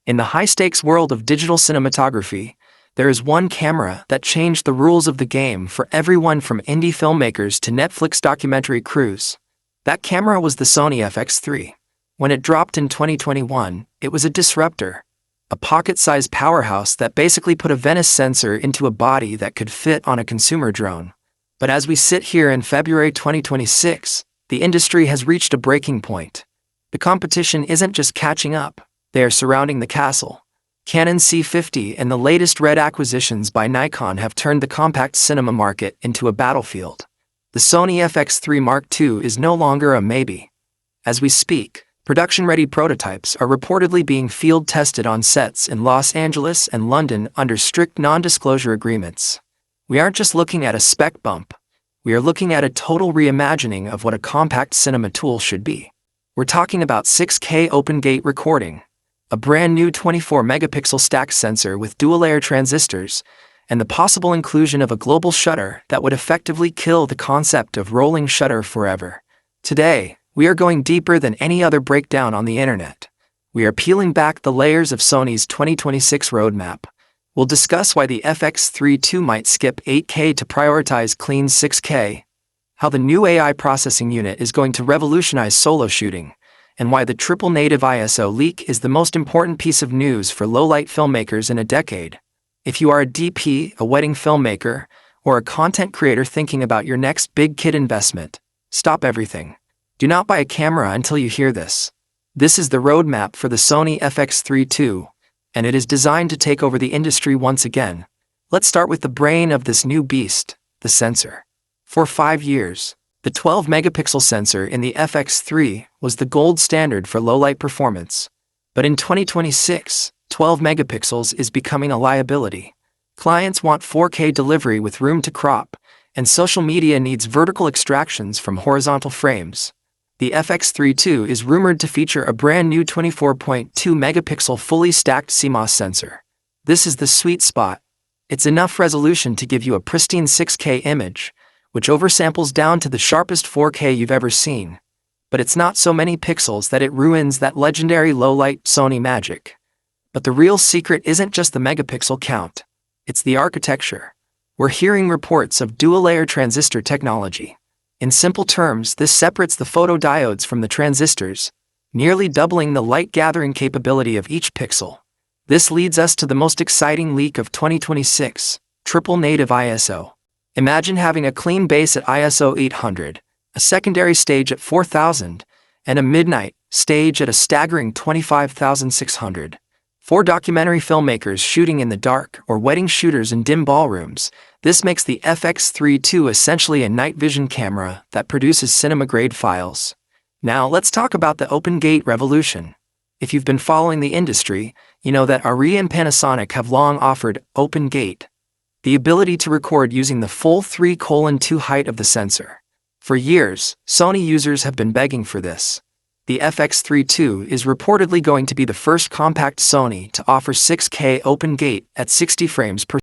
In the high-stakes world of digital cinematography, there is one camera that changed the rules of the game for everyone from indie filmmakers to Netflix documentary crews. That camera was the Sony FX3. When it dropped in 2021, it was a disruptor. A pocket-sized powerhouse that basically put a Venice sensor into a body that could fit on a consumer drone. But as we sit here in February 2026, the industry has reached a breaking point. The competition isn't just catching up, they are surrounding the castle. Canon C50 and the latest RED acquisitions by Nikon have turned the compact cinema market into a battlefield. The Sony FX3 Mark II is no longer a maybe. As we speak, production-ready prototypes are reportedly being field-tested on sets in Los Angeles and London under strict non-disclosure agreements. We aren't just looking at a spec bump, we are looking at a total reimagining of what a compact cinema tool should be. We're talking about 6K open-gate recording, a brand new 24-megapixel stack sensor with dual-layer transistors, and the possible inclusion of a global shutter that would effectively kill the concept of rolling shutter forever. Today, we are going deeper than any other breakdown on the internet. We are peeling back the layers of Sony's 2026 roadmap. We'll discuss why the FX3 II might skip 8K to prioritize clean 6K, how the new AI processing unit is going to revolutionize solo shooting, and why the triple native ISO leak is the most important piece of news for low-light filmmakers in a decade. If you are a DP, a wedding filmmaker, or a content creator thinking about your next big kit investment, stop everything. Do not buy a camera until you hear this. This is the roadmap for the Sony FX3 II, and it is designed to take over the industry once again. Let's start with the brain of this new beast, the sensor. For 5 years, the 12-megapixel sensor in the FX3 was the gold standard for low-light performance. But in 2026, 12 megapixels is becoming a liability. Clients want 4K delivery with room to crop, and social media needs vertical extractions from horizontal frames. The FX3 II is rumored to feature a brand new 24.2-megapixel fully stacked CMOS sensor. This is the sweet spot. It's enough resolution to give you a pristine 6K image, which oversamples down to the sharpest 4K you've ever seen. But it's not so many pixels that it ruins that legendary low-light Sony magic. But the real secret isn't just the megapixel count. It's the architecture. We're hearing reports of dual-layer transistor technology. In simple terms, this separates the photodiodes from the transistors, nearly doubling the light-gathering capability of each pixel. This leads us to the most exciting leak of 2026, triple native ISO. Imagine having a clean base at ISO 800, a secondary stage at 4000, and a midnight stage at a staggering 25,600. For documentary filmmakers shooting in the dark or wedding shooters in dim ballrooms, this makes the FX3 II essentially a night vision camera that produces cinema-grade files. Now let's talk about the open gate revolution. If you've been following the industry, you know that Arri and Panasonic have long offered open gate, the ability to record using the full 3:2 height of the sensor. For years, Sony users have been begging for this. The FX3 II is reportedly going to be the first compact Sony to offer 6K open gate at 60 frames per